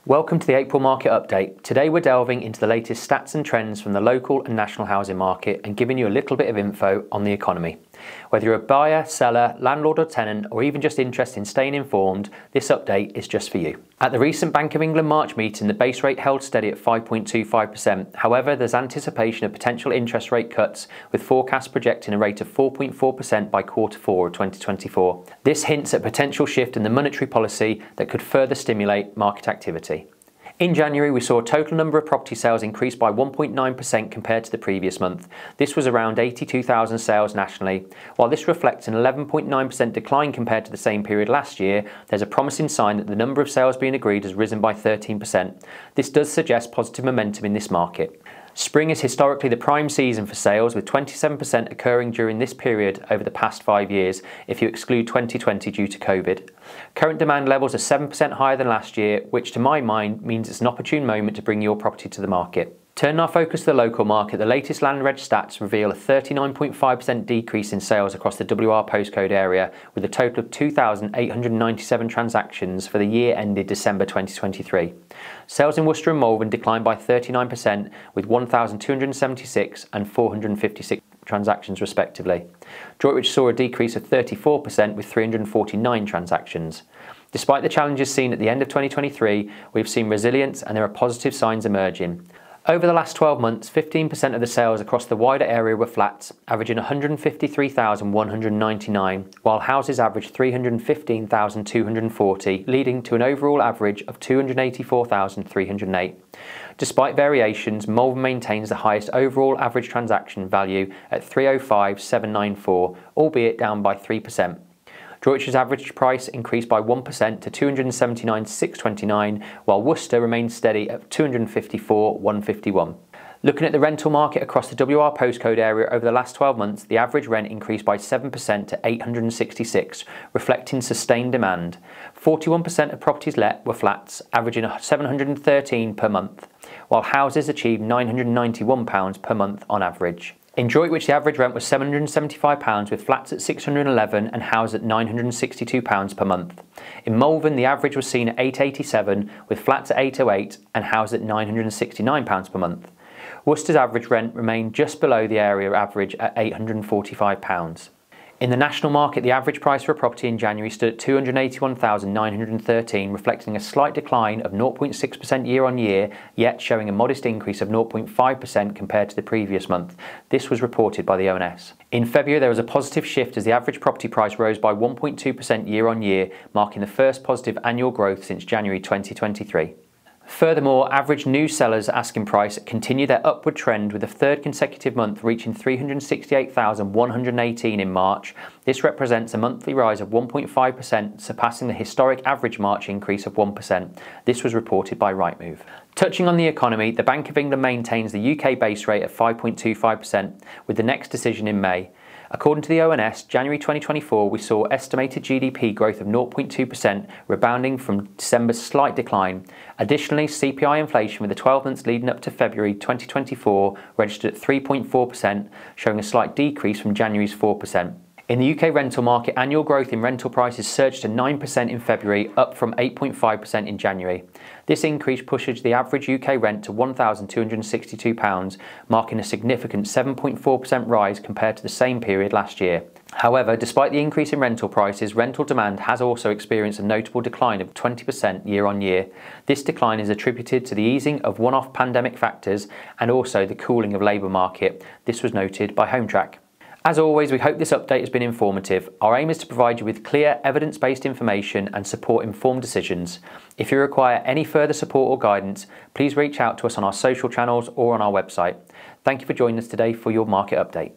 Welcome to the April market update. Today we're delving into the latest stats and trends from the local and national housing market and giving you a little bit of info on the economy. Whether you're a buyer, seller, landlord or tenant, or even just interested in staying informed, this update is just for you. At the recent Bank of England March meeting, the base rate held steady at 5.25%. However, there's anticipation of potential interest rate cuts, with forecasts projecting a rate of 4.4% by Q4 of 2024. This hints at a potential shift in the monetary policy that could further stimulate market activity. In January, we saw a total number of property sales increase by 1.9% compared to the previous month. This was around 82,000 sales nationally. While this reflects an 11.9% decline compared to the same period last year, there's a promising sign that the number of sales being agreed has risen by 13%. This does suggest positive momentum in this market. Spring is historically the prime season for sales, with 27% occurring during this period over the past 5 years, if you exclude 2020 due to COVID. Current demand levels are 7% higher than last year, which to my mind means it's an opportune moment to bring your property to the market. Turning our focus to the local market, the latest land reg stats reveal a 39.5% decrease in sales across the WR postcode area, with a total of 2,897 transactions for the year ended December 2023. Sales in Worcester and Malvern declined by 39%, with 1,276 and 456 transactions respectively. Droitwich saw a decrease of 34%, with 349 transactions. Despite the challenges seen at the end of 2023, we've seen resilience and there are positive signs emerging. Over the last 12 months, 15% of the sales across the wider area were flats, averaging 153,199, while houses averaged 315,240, leading to an overall average of 284,308. Despite variations, Malvern maintains the highest overall average transaction value at 305,794, albeit down by 3%. Droitwich's average price increased by 1% to 279,629, while Worcester remained steady at 254,151. Looking at the rental market across the WR postcode area over the last 12 months, the average rent increased by 7% to 866, reflecting sustained demand. 41% of properties let were flats, averaging 713 per month, while houses achieved £991 per month on average. In Droitwich, the average rent was £775, with flats at £611 and houses at £962 per month. In Malvern, the average was seen at £887, with flats at £808 and houses at £969 per month. Worcester's average rent remained just below the area average at £845. In the national market, the average price for a property in January stood at £281,913, reflecting a slight decline of 0.6% year on year, yet showing a modest increase of 0.5% compared to the previous month. This was reported by the ONS. In February, there was a positive shift as the average property price rose by 1.2% year on year, marking the first positive annual growth since January 2023. Furthermore, average new sellers' asking price continued their upward trend, with a third consecutive month reaching £368,118 in March. This represents a monthly rise of 1.5%, surpassing the historic average March increase of 1%. This was reported by Rightmove. Touching on the economy, the Bank of England maintains the UK base rate at 5.25%, with the next decision in May. According to the ONS, January 2024, we saw estimated GDP growth of 0.2%, rebounding from December's slight decline. Additionally, CPI inflation for the 12 months leading up to February 2024 registered at 3.4%, showing a slight decrease from January's 4%. In the UK rental market, annual growth in rental prices surged to 9% in February, up from 8.5% in January. This increase pushes the average UK rent to £1,262, marking a significant 7.4% rise compared to the same period last year. However, despite the increase in rental prices, rental demand has also experienced a notable decline of 20% year on year. This decline is attributed to the easing of one-off pandemic factors and also the cooling of labour market. This was noted by HomeTrack. As always, we hope this update has been informative. Our aim is to provide you with clear, evidence-based information and support informed decisions. If you require any further support or guidance, please reach out to us on our social channels or on our website. Thank you for joining us today for your market update.